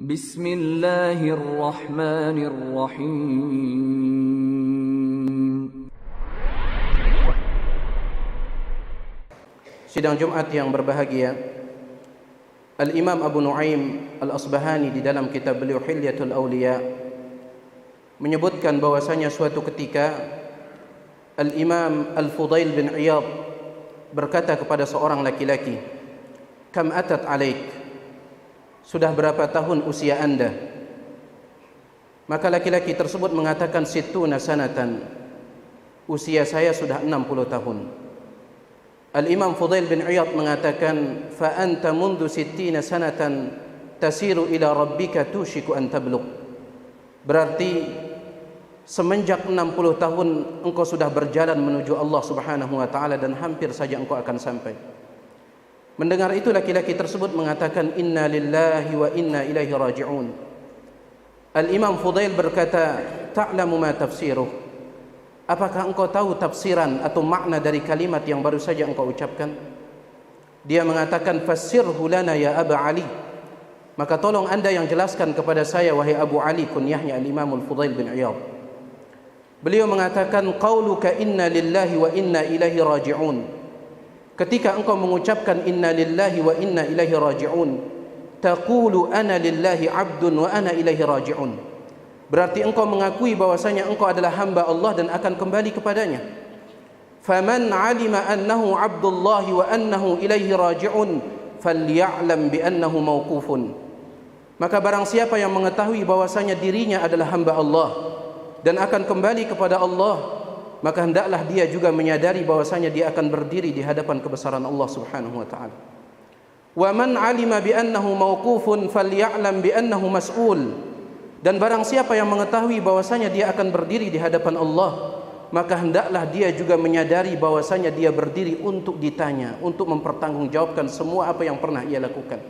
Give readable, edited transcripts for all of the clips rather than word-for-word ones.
Bismillahirrahmanirrahim. Sidang Jumat yang berbahagia, Al-Imam Abu Nuaim Al-Asbahani di dalam kitab beliau Hilyatul Awliya menyebutkan bahwasanya suatu ketika Al-Imam Al-Fudail bin Iyad berkata kepada seorang laki-laki, "Kam atat alaik?" Sudah berapa tahun usia anda? Maka laki-laki tersebut mengatakan, "Sittuna sanatan." Usia saya sudah 60 tahun. Al-Imam Fudail bin Iyad mengatakan, "Fa anta mundu sittina sanatan tasiru ila rabbika tushiku an tablugh." Berarti semenjak 60 tahun engkau sudah berjalan menuju Allah Subhanahu wa taala dan hampir saja engkau akan sampai. Mendengar itu laki-laki tersebut mengatakan, "Inna lillahi wa inna ilaihi raji'un." Al-Imam Fudail berkata, "Ta'lamu ma tafsiruh?" Apakah engkau tahu tafsiran atau makna dari kalimat yang baru saja engkau ucapkan? Dia mengatakan, "Fassirhu lana ya Aba Ali." Maka tolong anda yang jelaskan kepada saya wahai Abu Ali, kunyahnya Al-Imam Al-Fudail bin Iyad. Beliau mengatakan, "Qauluka inna lillahi wa inna ilaihi raji'un." Ketika engkau mengucapkan inna lillahi wa inna ilaihi raji'un, taqulu ana lillahi abdun wa ana ilaihi raji'un. Berarti engkau mengakui bahwasanya engkau adalah hamba Allah dan akan kembali kepadanya. Faman 'alima annahu 'abdullahi wa annahu ilaihi raji'un falya'lam bi annahu mauqufun. Maka barang siapa yang mengetahui bahwasanya dirinya adalah hamba Allah dan akan kembali kepada Allah, maka hendaklah dia juga menyadari bahwasanya dia akan berdiri di hadapan kebesaran Allah Subhanahu wa taala. Wa man 'alima bi annahu mauqufun falya'lam bi annahu mas'ul. Dan barang siapa yang mengetahui bahwasanya dia akan berdiri di hadapan Allah, maka hendaklah dia juga menyadari bahwasanya dia berdiri untuk ditanya, untuk mempertanggungjawabkan semua apa yang pernah ia lakukan.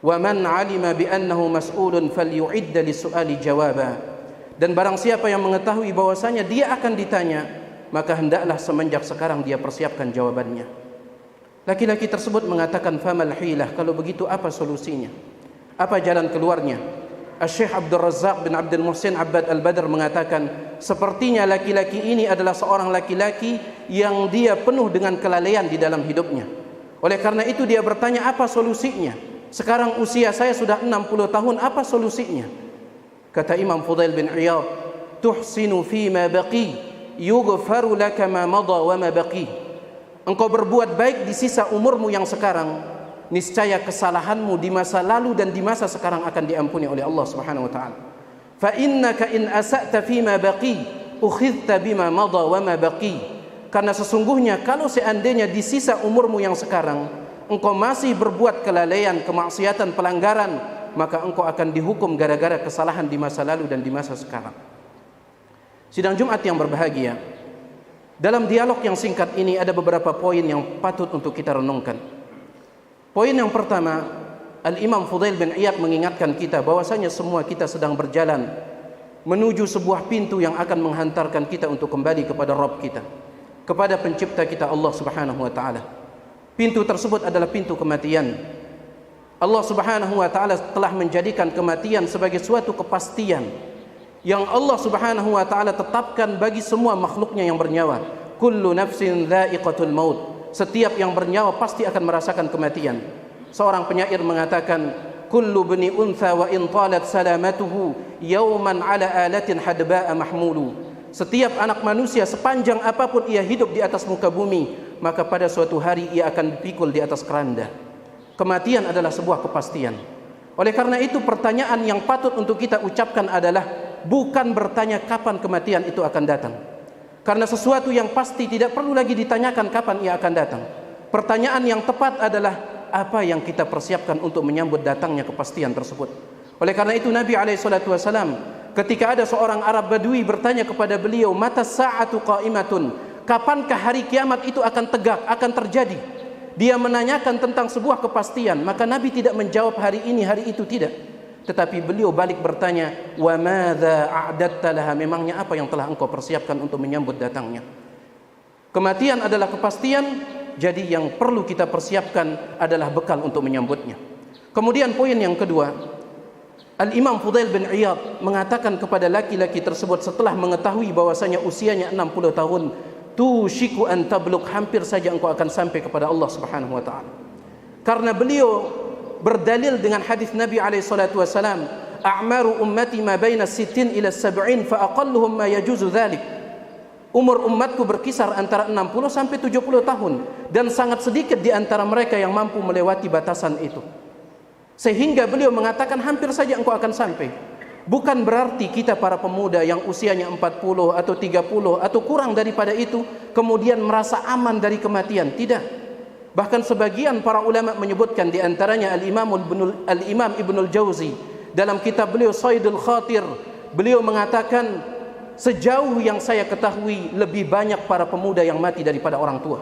Wa man 'alima bi annahu mas'ulun falyu'idda lis-su'ali jawaba. Dan barang siapa yang mengetahui bahwasanya dia akan ditanya, maka hendaklah semenjak sekarang dia persiapkan jawabannya. Laki-laki tersebut mengatakan, "Famal hilah?" Kalau begitu apa solusinya? Apa jalan keluarnya? Syekh Abdul Razzaq bin Abdul Muhsin Abbad Al-Badr mengatakan, sepertinya laki-laki ini adalah seorang laki-laki yang dia penuh dengan kelalaian di dalam hidupnya. Oleh karena itu dia bertanya, apa solusinya? Sekarang usia saya sudah 60 tahun, apa solusinya? Kata Imam Fudail bin Iyad, "Tuhsinu fima baqi, yughfaru laka ma madha wa ma baqi." Engkau berbuat baik di sisa umurmu yang sekarang, niscaya kesalahanmu di masa lalu dan di masa sekarang akan diampuni oleh Allah Subhanahu wa taala. Fa innaka in asa'ta fima baqi, ukhidhta bima madha wa ma baqi. Karena sesungguhnya kalau seandainya di sisa umurmu yang sekarang engkau masih berbuat kelalaian, kemaksiatan, pelanggaran, maka engkau akan dihukum gara-gara kesalahan di masa lalu dan di masa sekarang. Sidang Jumat yang berbahagia, dalam dialog yang singkat ini ada beberapa poin yang patut untuk kita renungkan. Poin yang pertama, Al-Imam Fudail bin Iyad mengingatkan kita bahwasanya semua kita sedang berjalan menuju sebuah pintu yang akan menghantarkan kita untuk kembali kepada Rabb kita, kepada pencipta kita Allah Subhanahu wa taala. Pintu tersebut adalah pintu kematian. Allah Subhanahu wa taala telah menjadikan kematian sebagai suatu kepastian yang Allah Subhanahu wa taala tetapkan bagi semua makhluknya yang bernyawa. Kullu nafsin dha'iqatul maut. Setiap yang bernyawa pasti akan merasakan kematian. Seorang penyair mengatakan, "Kullu bani untha wa in talat salamatuhu yawman ala alatin hadba'a mahmulu." Setiap anak manusia sepanjang apapun ia hidup di atas muka bumi, maka pada suatu hari ia akan dipikul di atas keranda. Kematian adalah sebuah kepastian. Oleh karena itu pertanyaan yang patut untuk kita ucapkan adalah bukan bertanya kapan kematian itu akan datang. Karena sesuatu yang pasti tidak perlu lagi ditanyakan kapan ia akan datang. Pertanyaan yang tepat adalah apa yang kita persiapkan untuk menyambut datangnya kepastian tersebut. Oleh karena itu Nabi SAW ketika ada seorang Arab Badui bertanya kepada beliau, "Mata sa'atu qa'imatun?" Kapankah hari kiamat itu akan tegak, akan terjadi? Dia menanyakan tentang sebuah kepastian, maka Nabi tidak menjawab hari ini, hari itu, tidak. Tetapi beliau balik bertanya, "Wa madza a'datta laha?" Memangnya apa yang telah engkau persiapkan untuk menyambut datangnya? Kematian adalah kepastian, jadi yang perlu kita persiapkan adalah bekal untuk menyambutnya. Kemudian poin yang kedua, Al-Imam Fudail bin Iyad mengatakan kepada laki-laki tersebut setelah mengetahui bahwasanya usianya 60 tahun, tushiku an tablugh, hampir saja engkau akan sampai kepada Allah Subhanahu wa taala. Karena beliau berdalil dengan hadis Nabi alaihi salatu wasalam, a'maru ummati ma baina 60 ila 70 fa aqalluhum ma yajuzu dhalik. Umur umatku berkisar antara 60 sampai 70 tahun dan sangat sedikit di antara mereka yang mampu melewati batasan itu. Sehingga beliau mengatakan hampir saja engkau akan sampai. Bukan berarti kita para pemuda yang usianya 40 atau 30 atau kurang daripada itu kemudian merasa aman dari kematian. Tidak. Bahkan sebagian para ulama menyebutkan, di antaranya Al-Imam Ibnul Jauzi dalam kitab beliau Saidul Khatir, beliau mengatakan, sejauh yang saya ketahui lebih banyak para pemuda yang mati daripada orang tua.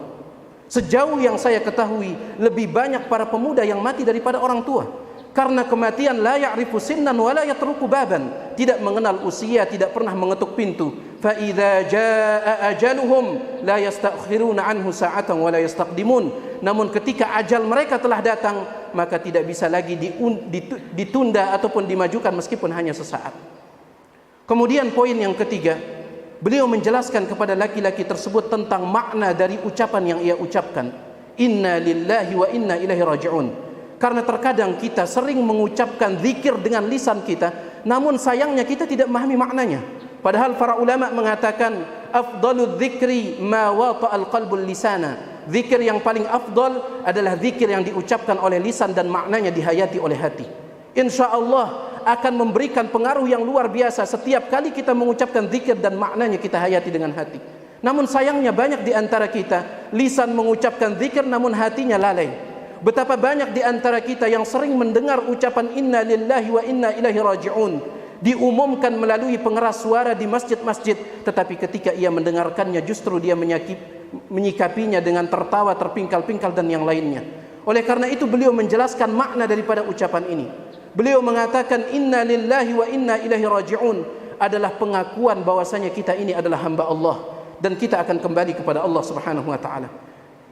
Sejauh yang saya ketahui lebih banyak para pemuda yang mati daripada orang tua. Karena kematian la ya'rifu sinnan wa la yatruku baban, tidak mengenal usia, tidak pernah mengetuk pintu. Fa idza jaa ajaluhum la yastakhiruna anhu sa'atan wa la yastaqdimun. Namun ketika ajal mereka telah datang, maka tidak bisa lagi ditunda ataupun dimajukan meskipun hanya sesaat. Kemudian poin yang ketiga, beliau menjelaskan kepada laki-laki tersebut tentang makna dari ucapan yang ia ucapkan, inna lillahi wa inna ilaihi raji'un. Karena terkadang kita sering mengucapkan zikir dengan lisan kita, namun sayangnya kita tidak memahami maknanya. Padahal para ulama mengatakan afdalul dzikri ma wata'al qalbul lisana. Zikir yang paling afdal adalah zikir yang diucapkan oleh lisan dan maknanya dihayati oleh hati. InsyaAllah akan memberikan pengaruh yang luar biasa setiap kali kita mengucapkan zikir dan maknanya kita hayati dengan hati. Namun sayangnya banyak di antara kita lisan mengucapkan zikir namun hatinya lalai. Betapa banyak di antara kita yang sering mendengar ucapan inna lillahi wa inna ilaihi raji'un diumumkan melalui pengeras suara di masjid-masjid, tetapi ketika ia mendengarkannya justru dia menyikapinya dengan tertawa terpingkal-pingkal dan yang lainnya. Oleh karena itu beliau menjelaskan makna daripada ucapan ini. Beliau mengatakan inna lillahi wa inna ilaihi raji'un adalah pengakuan bahwasanya kita ini adalah hamba Allah dan kita akan kembali kepada Allah Subhanahu wa taala.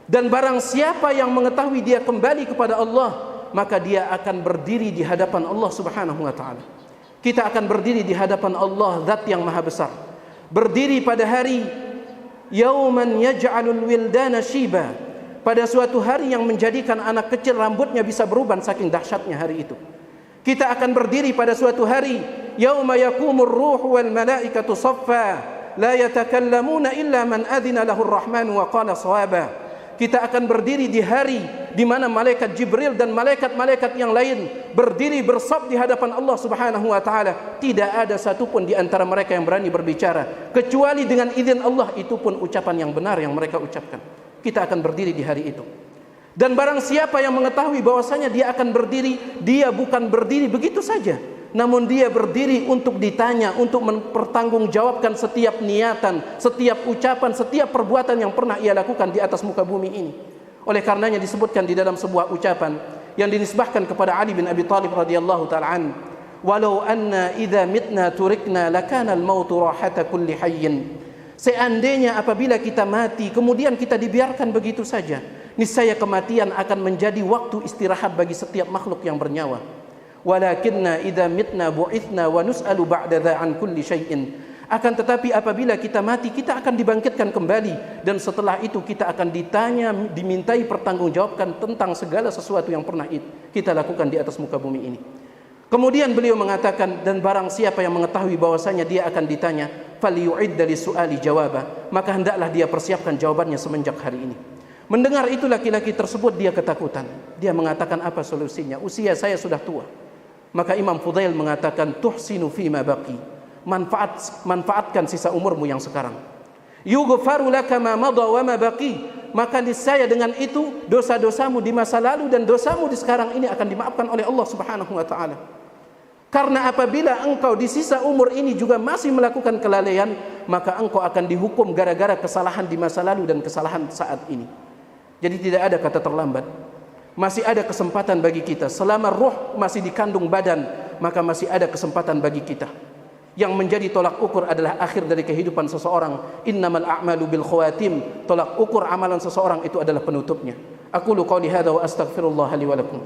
Dan barang siapa yang mengetahui dia kembali kepada Allah, maka dia akan berdiri di hadapan Allah Subhanahu wa taala. Kita akan berdiri di hadapan Allah Zat yang Maha Besar. Berdiri pada hari yauman yaj'alul wildana shiba, pada suatu hari yang menjadikan anak kecil rambutnya bisa beruban saking dahsyatnya hari itu. Kita akan berdiri pada suatu hari yauma yaqumur ruhu wal malaikatu saffa la yatakallamuna illa man adzina lahu ar-rahmanu wa qala shawaba. Kita akan berdiri di hari di mana malaikat Jibril dan malaikat-malaikat yang lain berdiri bersaf di hadapan Allah Subhanahu wa taala. Tidak ada satupun di antara mereka yang berani berbicara kecuali dengan izin Allah, itu pun ucapan yang benar yang mereka ucapkan. Kita akan berdiri di hari itu. Dan barang siapa yang mengetahui bahwasanya dia akan berdiri, dia bukan berdiri begitu saja, namun dia berdiri untuk ditanya, untuk mempertanggungjawabkan setiap niatan, setiap ucapan, setiap perbuatan yang pernah ia lakukan di atas muka bumi ini. Oleh karenanya disebutkan di dalam sebuah ucapan yang dinisbahkan kepada Ali bin Abi Thalib radhiyallahu ta'ala an, walau anna idza mitna turikna lakana al-mautu rahata kulli hayyin. Seandainya apabila kita mati kemudian kita dibiarkan begitu saja, niscaya kematian akan menjadi waktu istirahat bagi setiap makhluk yang bernyawa. Walakinna idza mitna bu'ithna wa nus'alu ba'da dza an kulli syai'in. Akan tetapi apabila kita mati, kita akan dibangkitkan kembali dan setelah itu kita akan ditanya, dimintai pertanggungjawabkan tentang segala sesuatu yang pernah kita lakukan di atas muka bumi ini. Kemudian beliau mengatakan, dan barang siapa yang mengetahui bahwasanya dia akan ditanya, falyu'idda lisu'ali jawaba, maka hendaklah dia persiapkan jawabannya semenjak hari ini. Mendengar itu laki-laki tersebut dia ketakutan. Dia mengatakan, apa solusinya? Usia saya sudah tua. Maka Imam Fudail mengatakan, tuhsinu fima baqi, manfaatkan sisa umurmu yang sekarang. Yughfaru laka ma madha wa ma baqi, maka niscaya dengan itu dosa-dosamu di masa lalu dan dosamu di sekarang ini akan dimaafkan oleh Allah Subhanahu wa taala. Karena apabila engkau di sisa umur ini juga masih melakukan kelalaian, maka engkau akan dihukum gara-gara kesalahan di masa lalu dan kesalahan saat ini. Jadi tidak ada kata terlambat. Masih ada kesempatan bagi kita. Selama ruh masih dikandung badan, maka masih ada kesempatan bagi kita. Yang menjadi tolak ukur adalah akhir dari kehidupan seseorang. Innamal a'malu bil khawatim. Tolak ukur amalan seseorang itu adalah penutupnya. Aqulu qawli hadza wa astaghfirullah li wa lakum.